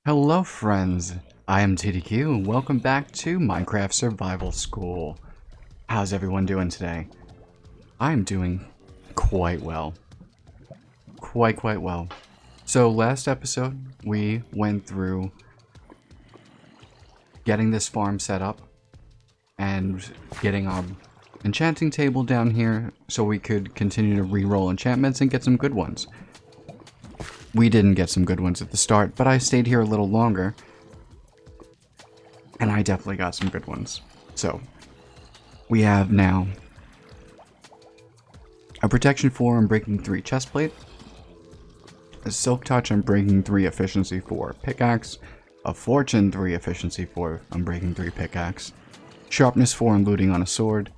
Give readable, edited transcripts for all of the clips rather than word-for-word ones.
Hello friends, I am TDQ and welcome back to Minecraft Survival School. How's everyone doing today? I'm doing quite well. Quite well. So last episode we went through getting this farm set up and getting our enchanting table down here so we could continue to re-roll enchantments and get some good ones. We didn't get some good ones at the start, but I stayed here a little longer. And I definitely got some good ones. So, we have now a Protection 4 on Breaking 3 chestplate, a Silk Touch on Breaking 3 Efficiency 4 pickaxe, a Fortune 3 Efficiency 4 on Breaking 3 pickaxe, Sharpness 4 on Looting on a sword,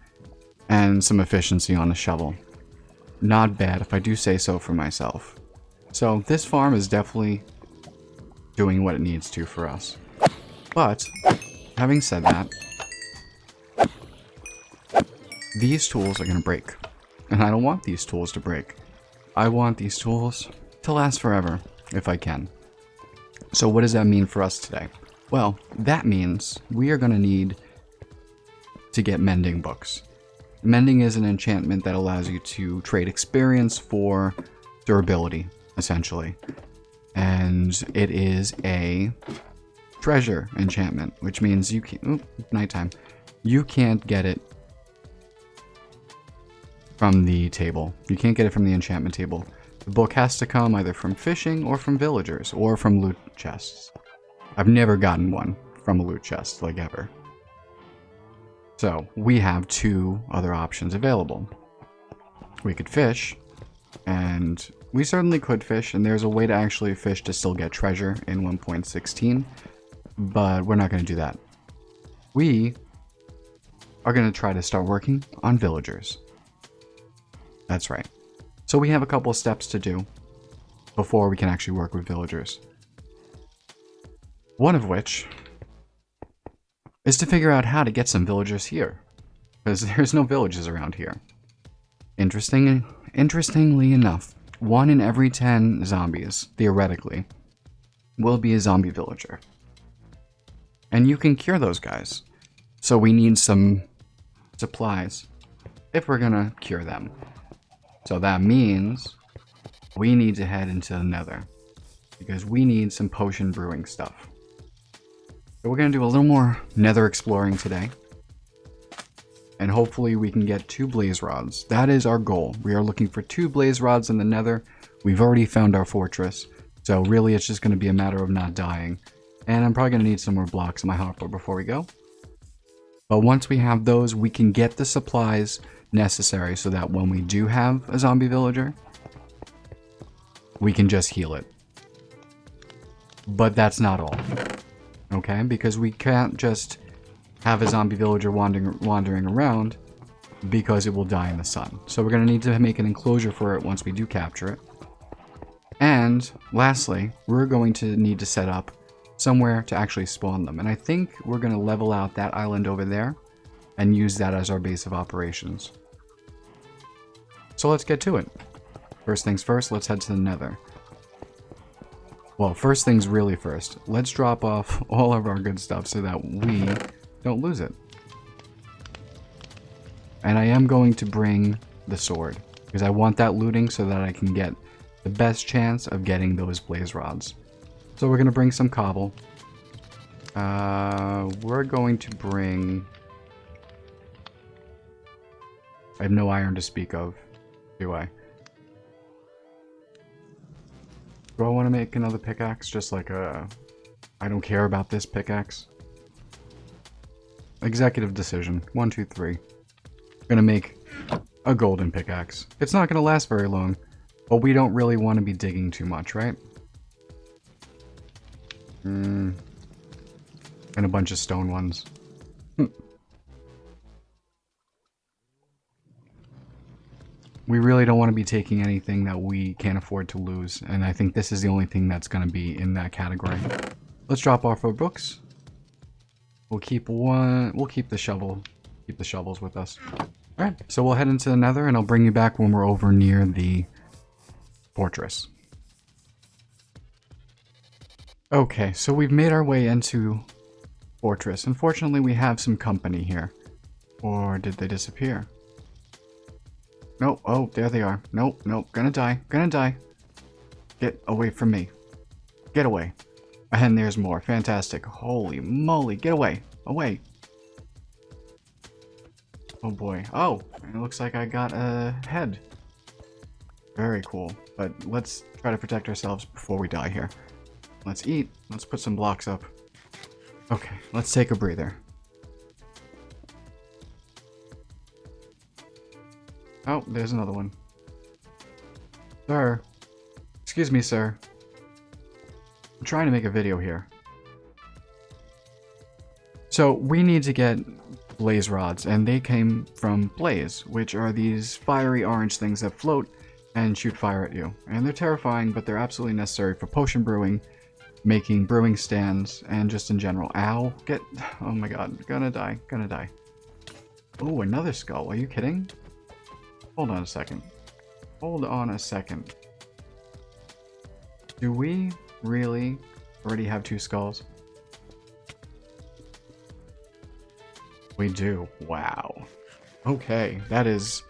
and some efficiency on a shovel. Not bad if I do say so for myself. So this farm is definitely doing what it needs to for us. But, having said that, these tools are going to break. And I don't want these tools to break. I want these tools to last forever, if I can. So what does that mean for us today? Well, that means we are going to need to get mending books. Mending is an enchantment that allows you to trade experience for durability, essentially. And it is a treasure enchantment, which means you can't... nighttime. You can't get it from the table. You can't get it from the enchantment table. The book has to come either from fishing or from villagers or from loot chests. I've never gotten one from a loot chest, like ever. So, we have two other options available. We could fish, and we certainly could fish, and there's a way to actually fish to still get treasure in 1.16, but we're not going to do that. We are going to try to start working on villagers. That's right. So we have a couple of steps to do before we can actually work with villagers. One of which is to figure out how to get some villagers here, because there's no villages around here. Interestingly enough, 1 in every 10 zombies, theoretically, will be a zombie villager. And you can cure those guys. So we need some supplies if we're gonna cure them. So that means we need to head into the nether, because we need some potion brewing stuff. So we're gonna do a little more nether exploring today. And hopefully we can get 2 blaze rods. That is our goal. We are looking for 2 blaze rods in the nether. We've already found our fortress. So really it's just going to be a matter of not dying. And I'm probably going to need some more blocks in my hopper before we go. But once we have those, we can get the supplies necessary so that when we do have a zombie villager, we can just heal it. But that's not all. Okay? Because we can't just have a zombie villager wandering around, because it will die in the sun. So we're going to need to make an enclosure for it once we do capture it. And lastly, we're going to need to set up somewhere to actually spawn them. And I think we're going to level out that island over there and use that as our base of operations. So let's get to it. First things first, let's head to the nether. Well, first things really first. Let's drop off all of our good stuff so that we don't lose it. And I am going to bring the sword, because I want that looting so that I can get the best chance of getting those blaze rods. So we're going to bring some cobble. We're going to bring... I have no iron to speak of, do I? Do I want to make another pickaxe? Just like a... I don't care about this pickaxe. Executive decision. 1, 2, 3. Gonna make a golden pickaxe. It's not gonna last very long, but we don't really want to be digging too much, right? And a bunch of stone ones. We really don't want to be taking anything that we can't afford to lose, and I think this is the only thing that's gonna be in that category. Let's drop off our books. We'll keep the shovel. Keep the shovels with us. Alright, so we'll head into the nether and I'll bring you back when we're over near the fortress. Okay, so we've made our way into Fortress. Unfortunately, we have some company here. Or did they disappear? Nope. Oh, there they are. Nope, nope. Gonna die. Gonna die. Get away from me. Get away. And there's more. Fantastic. Holy moly. Get away. Away. Oh boy. Oh, it looks like I got a head. Very cool. But let's try to protect ourselves before we die here. Let's eat. Let's put some blocks up. Okay, let's take a breather. Oh, there's another one. Sir. Excuse me, sir. I'm trying to make a video here. So, we need to get blaze rods, and they came from blaze, which are these fiery orange things that float and shoot fire at you. And they're terrifying, but they're absolutely necessary for potion brewing, making brewing stands, and just in general. Ow. Get... Oh my god. Gonna die. Gonna die. Oh, another skull. Are you kidding? Hold on a second. Hold on a second. Do we really already have 2 skulls? We do. Wow. Okay, that is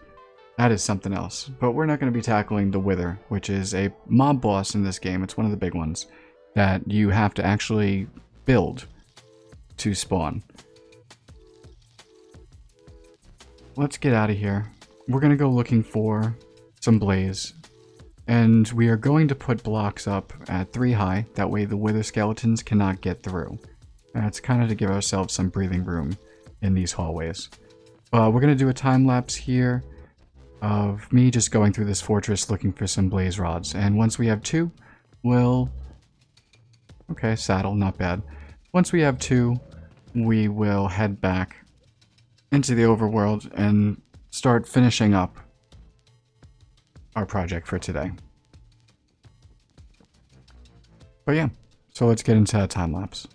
something else. But we're not going to be tackling the Wither, which is a mob boss in this game. It's one of the big ones that you have to actually build to spawn. Let's get out of here. We're going to go looking for some blaze. And we are going to put blocks up at 3 high. That way the Wither skeletons cannot get through. That's kind of to give ourselves some breathing room in these hallways. We're going to do a time lapse here of me just going through this fortress looking for some blaze rods. And once we have 2, we'll... Okay, saddle, not bad. Once we have 2, we will head back into the overworld and start finishing up our project for today. But yeah, so let's get into that time lapse.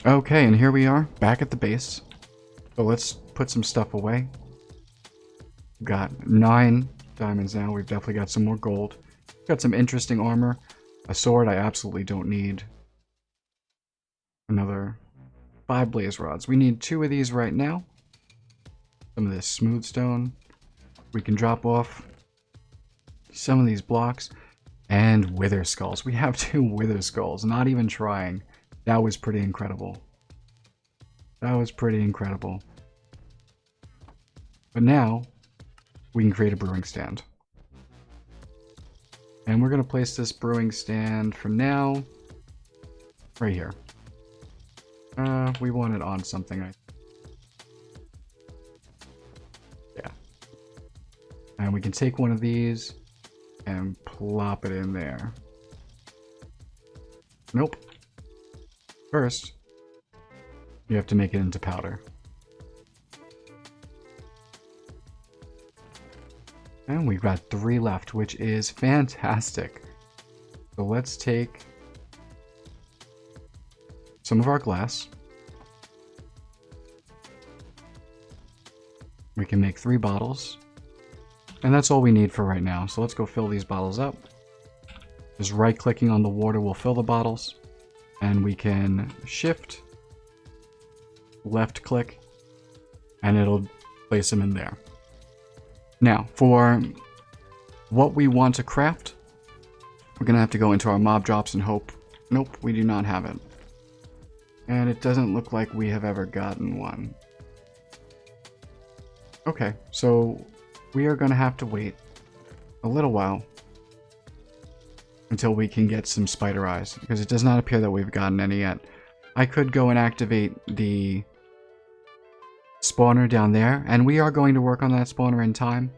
Okay, and here we are, back at the base. So let's put some stuff away. We've got 9 diamonds now. We've definitely got some more gold. Got some interesting armor. A sword I absolutely don't need. Another 5 blaze rods. We need 2 of these right now. Some of this smooth stone. We can drop off some of these blocks. And wither skulls. We have 2 wither skulls. Not even trying. That was pretty incredible. That was pretty incredible. But now, we can create a brewing stand. And we're going to place this brewing stand from now, right here. We want it on something. Yeah. And we can take one of these and plop it in there. Nope. First, You have to make it into powder. And we've got 3 left, which is fantastic. So let's take some of our glass. We can make 3 bottles. And that's all we need for right now. So let's go fill these bottles up. Just right-clicking on the water will fill the bottles. And we can shift, left-click, and it'll place them in there. Now, for what we want to craft, we're going to have to go into our mob drops and hope. Nope, we do not have it. And it doesn't look like we have ever gotten one. Okay, so we are going to have to wait a little while until we can get some spider eyes, because it does not appear that we've gotten any yet. I could go and activate the spawner down there, and we are going to work on that spawner in time.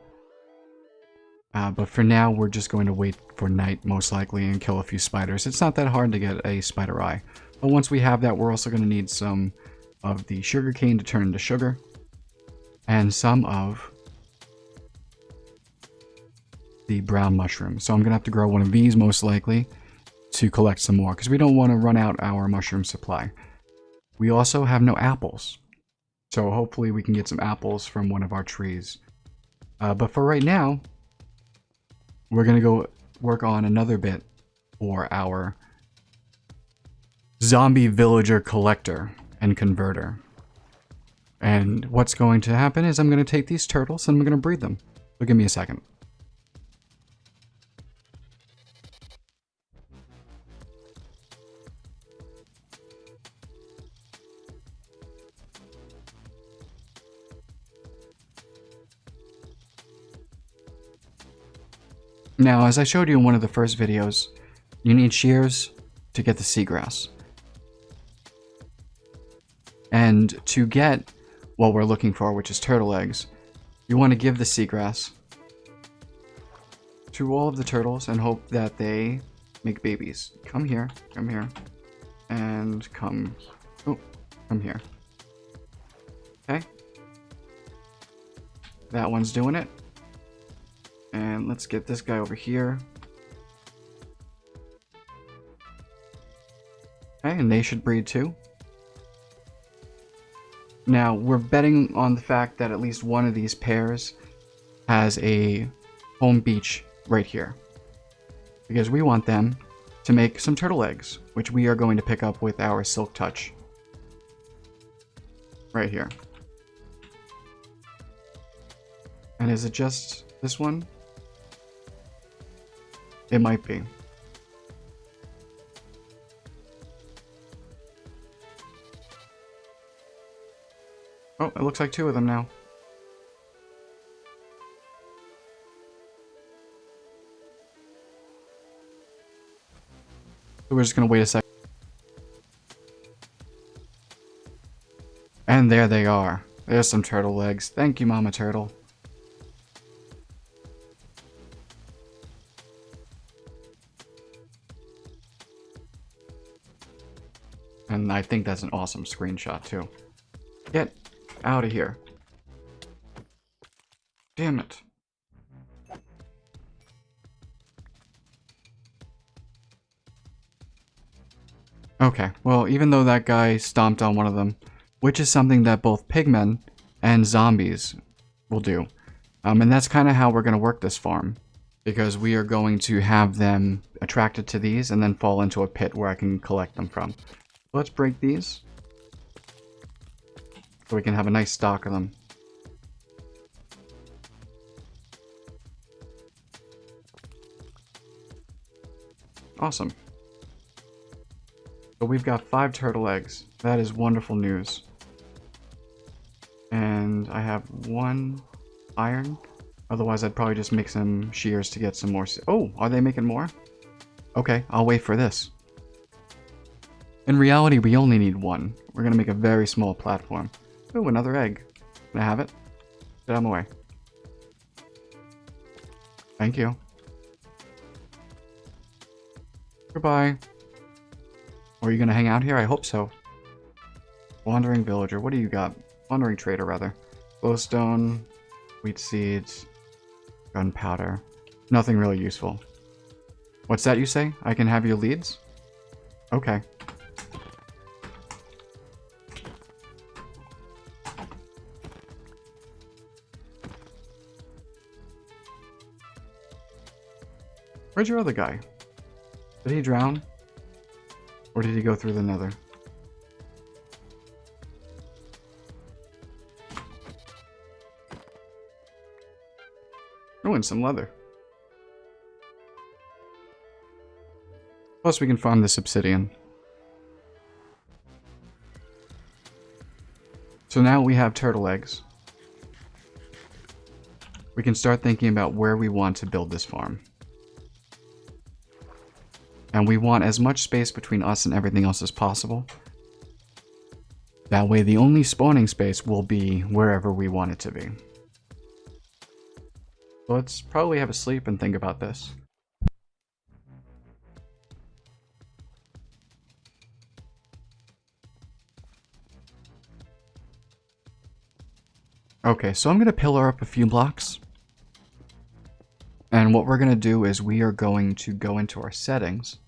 But for now, we're just going to wait for night, most likely, and kill a few spiders. It's not that hard to get a spider eye. But once we have that, we're also going to need some of the sugarcane to turn into sugar. And some of the brown mushroom. So I'm going to have to grow one of these, most likely, to collect some more, because we don't want to run out our mushroom supply. We also have no apples. So hopefully we can get some apples from one of our trees. But for right now, we're going to go work on another bit for our zombie villager collector and converter. And what's going to happen is I'm going to take these turtles and I'm going to breed them. So give me a second. Now, as I showed you in one of the first videos, you need shears to get the seagrass. And to get what we're looking for, which is turtle eggs, you want to give the seagrass to all of the turtles and hope that they make babies. Come here, and come here. Okay. That one's doing it. And let's get this guy over here. Okay, and they should breed too. Now, we're betting on the fact that at least one of these pairs has a home beach right here. Because we want them to make some turtle eggs, which we are going to pick up with our silk touch. Right here. And is it just this one? It might be. Oh, it looks like 2 of them now. So we're just gonna wait a second. And there they are. There's some turtle legs. Thank you, Mama Turtle. And I think that's an awesome screenshot, too. Get out of here. Damn it. Okay, well, even though that guy stomped on one of them, which is something that both pigmen and zombies will do. And that's kind of how we're going to work this farm. Because we are going to have them attracted to these and then fall into a pit where I can collect them from. Let's break these. So we can have a nice stock of them. Awesome. So we've got 5 turtle eggs. That is wonderful news. And I have 1 iron. Otherwise, I'd probably just make some shears to get some more. Oh, are they making more? Okay, I'll wait for this. In reality, we only need 1. We're going to make a very small platform. Oh, another egg. Can I have it? Get out of my way. Thank you. Goodbye. Are you going to hang out here? I hope so. Wandering villager. What do you got? Wandering trader, rather. Glowstone, wheat seeds, gunpowder. Nothing really useful. What's that you say? I can have your leads? Okay. Where's your other guy? Did he drown? Or did he go through the nether? Oh, and some leather. Plus we can farm this obsidian. So now we have turtle eggs. We can start thinking about where we want to build this farm. And we want as much space between us and everything else as possible. That way the only spawning space will be wherever we want it to be. So let's probably have a sleep and think about this. Okay, so I'm going to pillar up a few blocks. And what we're going to do is we are going to go into our settings.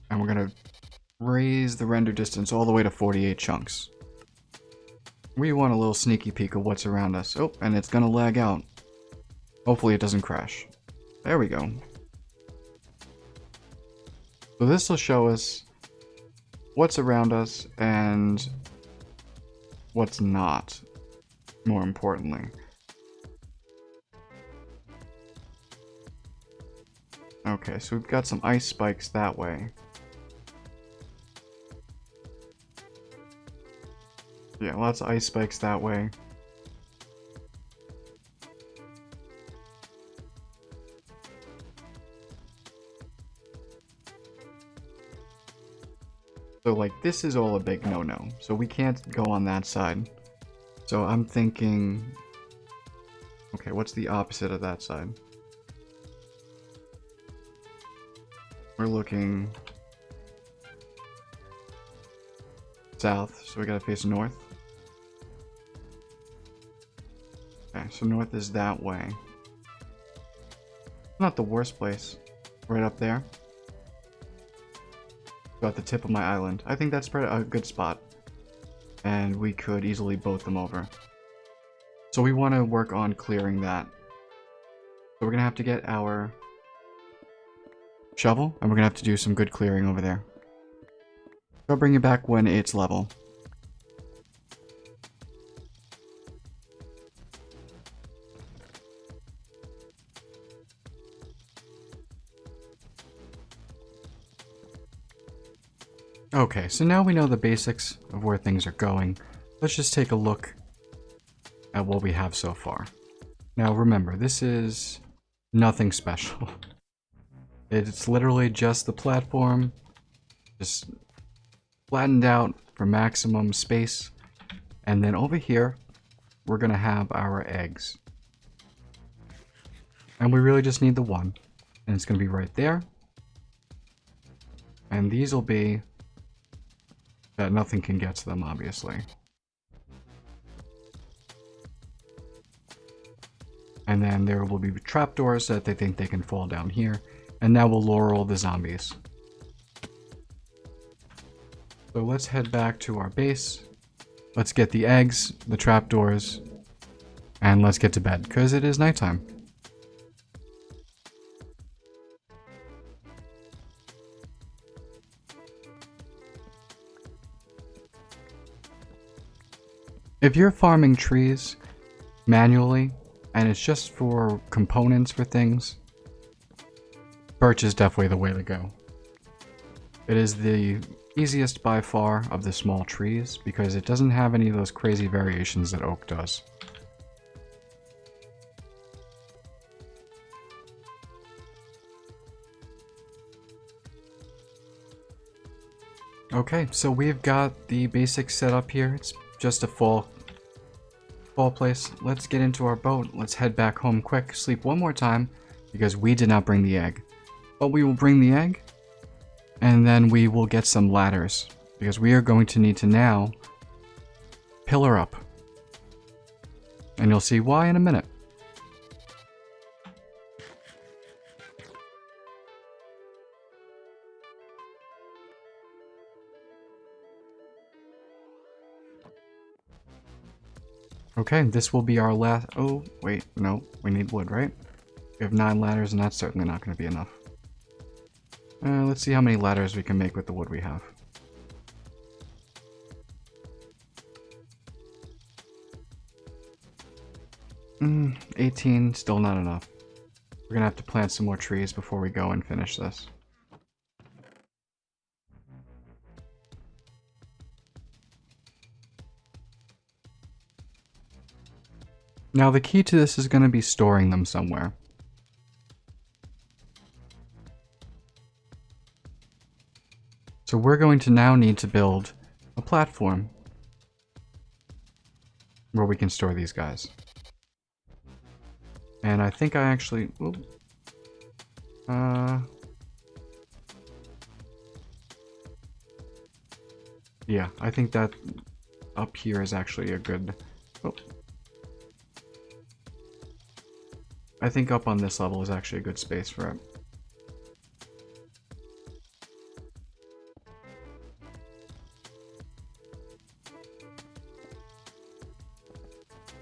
And we're going to raise the render distance all the way to 48 chunks. We want a little sneaky peek of what's around us. Oh, and it's going to lag out. Hopefully it doesn't crash. There we go. So this will show us what's around us and what's not, more importantly. Okay, so we've got some ice spikes that way. Yeah, lots of ice spikes that way. So like this is all a big no-no. So we can't go on that side. So I'm thinking, okay, what's the opposite of that side? We're looking south, so we gotta face north. Okay, so north is that way. Not the worst place. Right up there. At the tip of my island. I think that's a good spot. And we could easily boat them over. So we want to work on clearing that. So we're going to have to get our shovel, and we're going to have to do some good clearing over there. I'll bring it back when it's level. Okay, so now we know the basics of where things are going. Let's just take a look at what we have so far. Now remember, this is nothing special. It's literally just the platform, just flattened out for maximum space. And then over here, we're gonna have our eggs. And we really just need the one. And it's gonna be right there. And these will be that nothing can get to them, obviously. And then there will be trapdoors that they think they can fall down here. And now we'll lure all the zombies. So let's head back to our base. Let's get the eggs, the trapdoors, and let's get to bed, because it is nighttime. If you're farming trees manually, and it's just for components for things, birch is definitely the way to go. It is the easiest by far of the small trees, because it doesn't have any of those crazy variations that oak does. Okay, so we've got the basics set up here. It's just a fall place. Let's get into our boat. Let's head back home quick. Sleep one more time because we did not bring the egg. But we will bring the egg And then we will get some ladders, because we are going to need to now pillar up. And you'll see why in a minute. Okay, this will be our last... Oh, wait, no, we need wood, right? We have 9 ladders, and that's certainly not going to be enough. Let's see how many ladders we can make with the wood we have. 18, still not enough. We're gonna have to plant some more trees before we go and finish this. Now the key to this is going to be storing them somewhere. So we're going to now need to build a platform where we can store these guys. And I think I actually... yeah, I think that up here is actually a good... Oh. I think up on this level is actually a good space for it.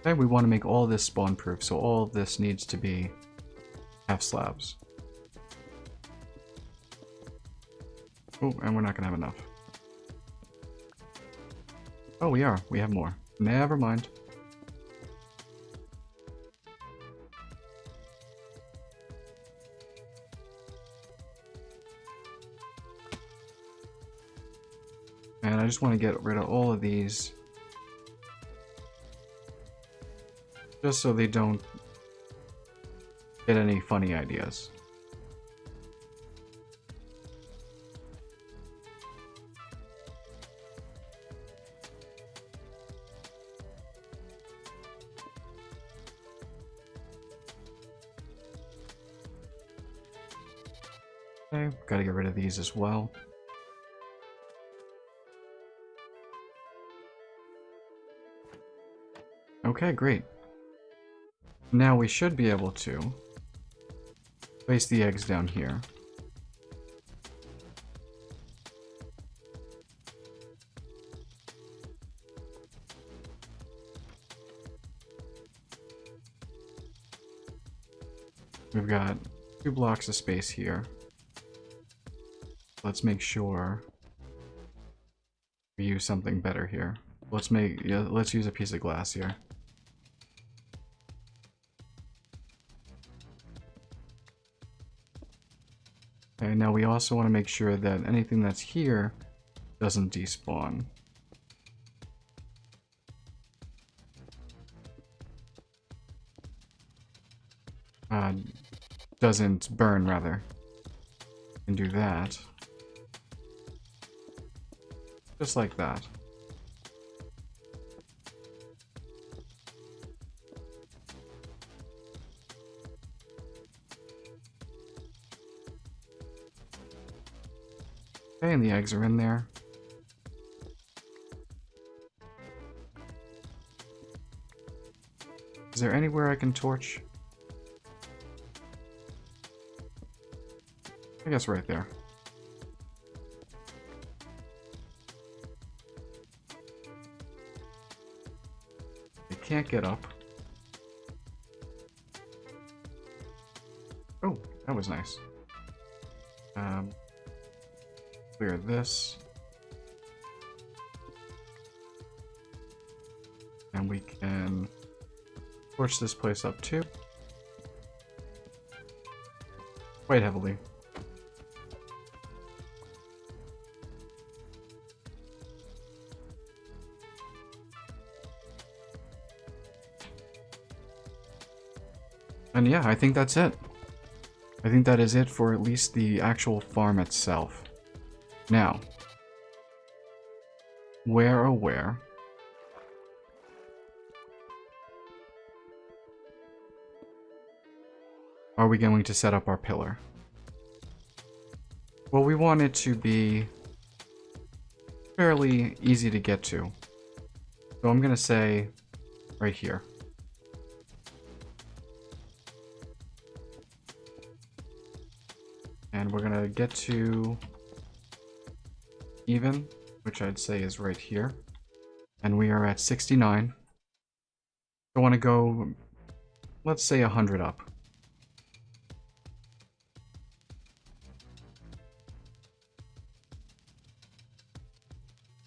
Okay, we want to make all this spawn proof, so all of this needs to be half slabs. Oh, and we're not going to have enough. Oh, we are. We have more. Never mind. And I just want to get rid of all of these. Just so they don't get any funny ideas. Okay, gotta get rid of these as well. Okay, great. Now we should be able to place the eggs down here. We've got 2 blocks of space here. Let's make sure we use something better here. Let's use a piece of glass here. Okay, now we also want to make sure that anything that's here doesn't despawn. Doesn't burn, rather. And do that. Just like that. Okay, and the eggs are in there. Is there anywhere I can torch? I guess right there. They can't get up. Oh, that was nice. Clear this. And we can torch this place up too. Quite heavily. And yeah, I think that's it. I think that is it for at least the actual farm itself. Now, where are we going to set up our pillar? Well, we want it to be fairly easy to get to. So I'm going to say right here. And we're going to get to even, which I'd say is right here. And we are at 69. I want to go, let's say 100 up.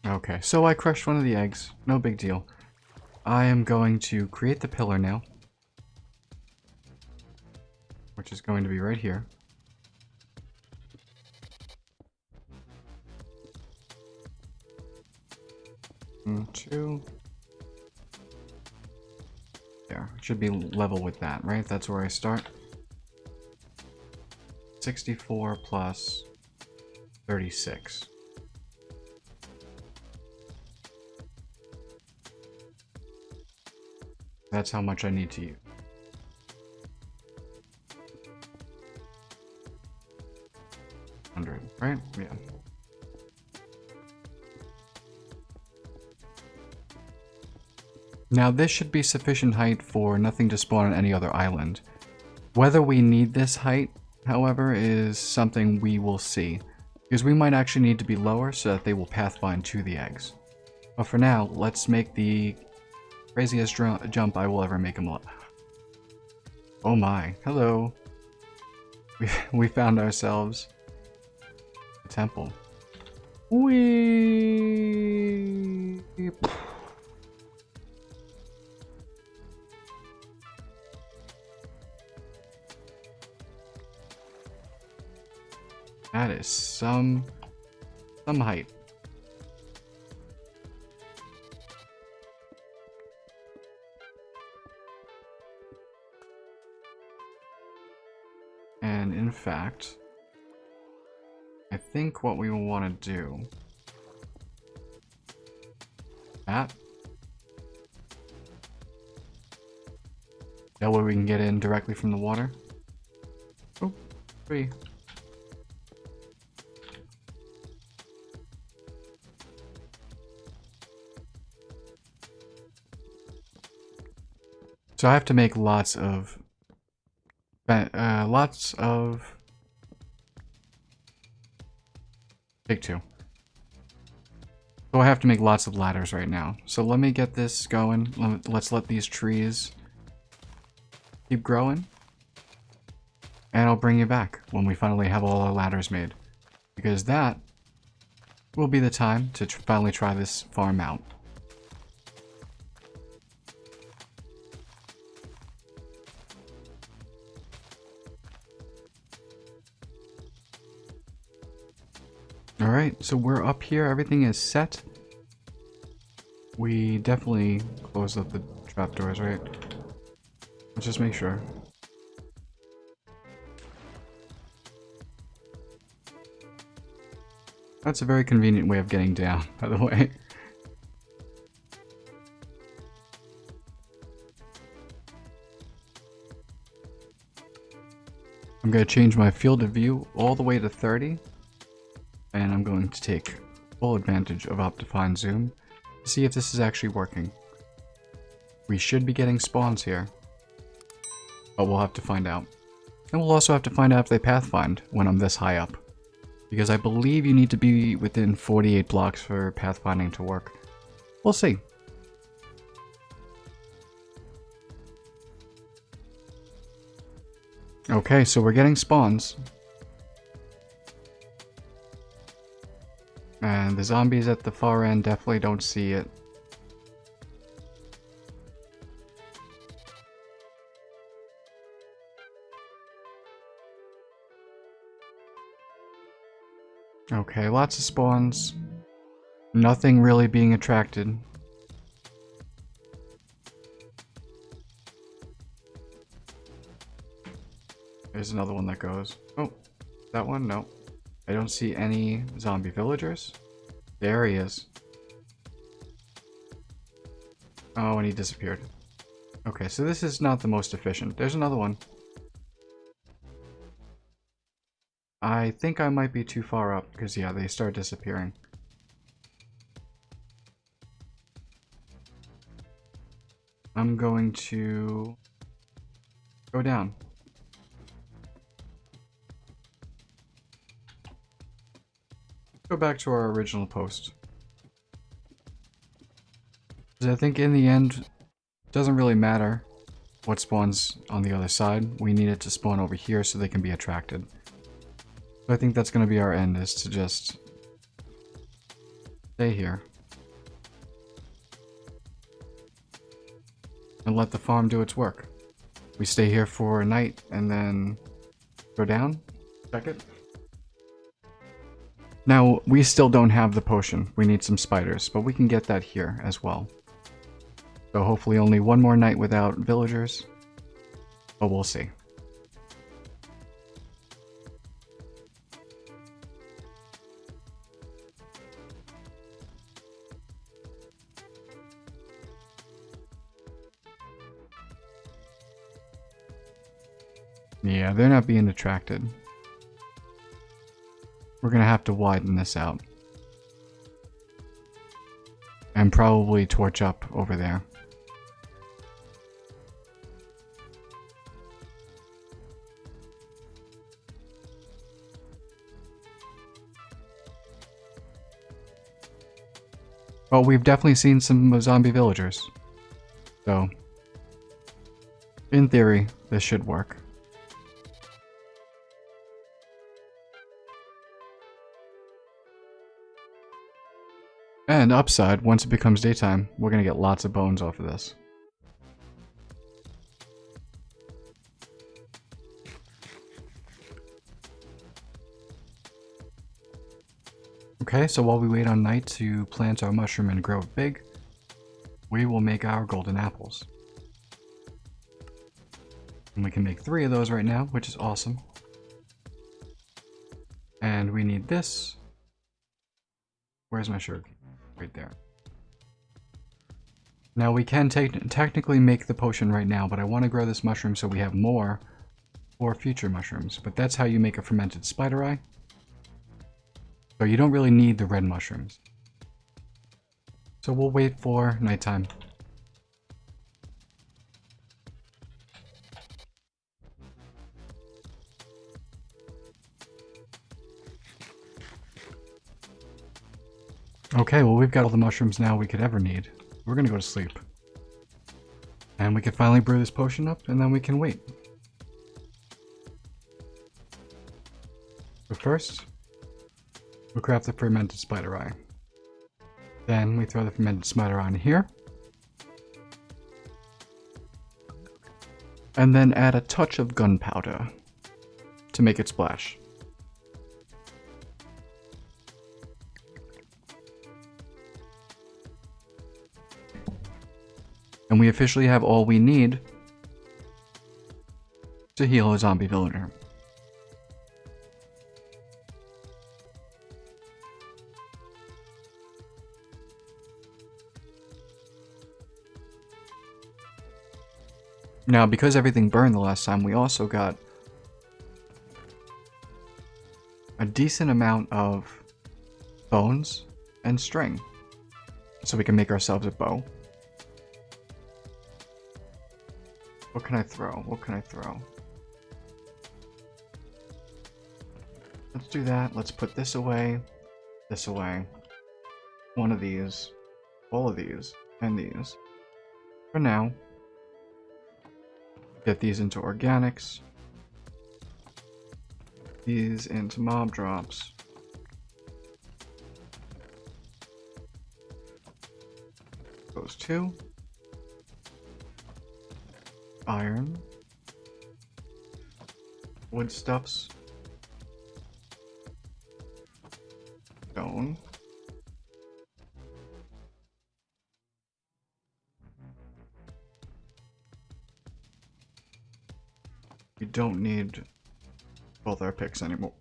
Okay, so I crushed one of the eggs. No big deal. I am going to create the pillar now, which is going to be right here. Two. There, it should be level with that, right? That's where I start. 64 plus 36. That's how much I need to use. 100, right? Yeah. Now this should be sufficient height for nothing to spawn on any other island. Whether we need this height, however, is something we will see. Because we might actually need to be lower so that they will pathfind to the eggs. But for now, let's make the craziest jump I will ever make them up. Oh my, hello. We found ourselves a temple. Whee! That is some height. And in fact, I think what we will want to do, that way we can get in directly from the water. Oh, free. So I have to make lots of take two. So I have to make lots of ladders right now. So let me get this going. Let's let these trees keep growing. And I'll bring you back when we finally have all our ladders made. Because that will be the time to finally try this farm out. Alright, so we're up here, everything is set. We definitely closed up the trapdoors, right? Let's just make sure. That's a very convenient way of getting down, by the way. I'm going to change my field of view all the way to 30. And I'm going to take full advantage of Optifine Zoom to see if this is actually working. We should be getting spawns here, but we'll have to find out. And we'll also have to find out if they pathfind when I'm this high up. Because I believe you need to be within 48 blocks for pathfinding to work. We'll see. Okay, so we're getting spawns. And the zombies at the far end definitely don't see it. Okay, lots of spawns. Nothing really being attracted. There's another one that goes. Oh, that one? No. I don't see any zombie villagers. There he is. Oh, and he disappeared. Okay, so this is not the most efficient. There's another one. I think I might be too far up, because yeah, they start disappearing. I'm going to go down. Go back to our original post. Because I think in the end, it doesn't really matter what spawns on the other side. We need it to spawn over here so they can be attracted. So I think that's going to be our end, is to just stay here. And let the farm do its work. We stay here for a night and then go down, check it. Now, we still don't have the potion. We need some spiders, but we can get that here as well. So hopefully only one more night without villagers, but we'll see. Yeah, they're not being attracted. We're gonna have to widen this out. And probably torch up over there. Well, we've definitely seen some zombie villagers. So, in theory, this should work. And upside, once it becomes daytime, we're gonna get lots of bones off of this. Okay, so while we wait on night to plant our mushroom and grow it big, we will make our golden apples. And we can make 3 of those right now, which is awesome. And we need this. Where's my sugar? Right there. Now we can technically make the potion right now, but I want to grow this mushroom so we have more for future mushrooms. But that's how you make a fermented spider eye. So you don't really need the red mushrooms. So we'll wait for nighttime. Okay, well we've got all the mushrooms now we could ever need. We're gonna go to sleep. And we can finally brew this potion up, and then we can wait. But first, we'll craft the fermented spider eye. Then we throw the fermented spider eye in here. And then add a touch of gunpowder to make it splash. And we officially have all we need to heal a zombie villager. Now, because everything burned the last time, we also got a decent amount of bones and string. So we can make ourselves a bow. What can I throw? What can I throw? Let's do that. Let's put this away. This away. One of these. All of these. And these. For now. Get these into organics. These into mob drops. Those 2. Iron. Wood stuffs. Stone. We don't need both our picks anymore.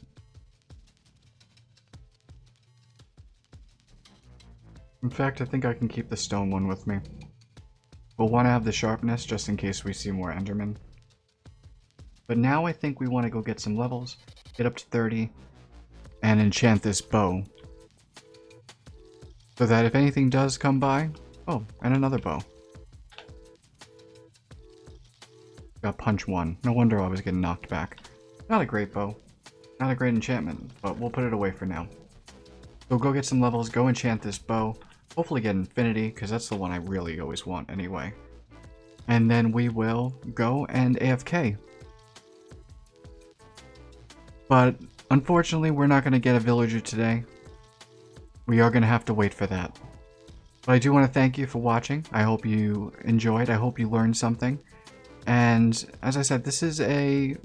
In fact, I think I can keep the stone one with me. We'll want to have the sharpness just in case we see more Endermen. But now I think we want to go get some levels get up to 30, and enchant this bow. So that if anything does come by... Oh, and another bow. Got punch 1. No wonder I was getting knocked back. Not a great bow. Not a great enchantment, but we'll put it away for now. So go get some levels, go enchant this bow. Hopefully get infinity, because that's the one I really always want anyway. And then we will go and AFK. But unfortunately, we're not going to get a villager today. We are going to have to wait for that. But I do want to thank you for watching. I hope you enjoyed. I hope you learned something. And as I said, this is a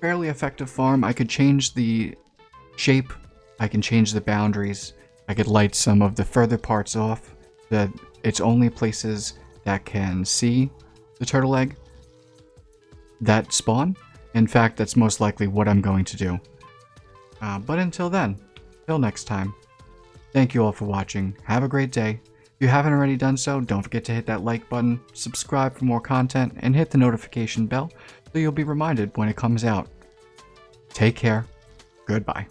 fairly effective farm. I could change the shape. I can change the boundaries. I could light some of the further parts off so that it's only places that can see the turtle egg that spawn. In fact, that's most likely what I'm going to do. But until then, till next time, thank you all for watching. Have a great day. If you haven't already done so, don't forget to hit that like button, subscribe for more content, and hit the notification bell so you'll be reminded when it comes out. Take care. Goodbye.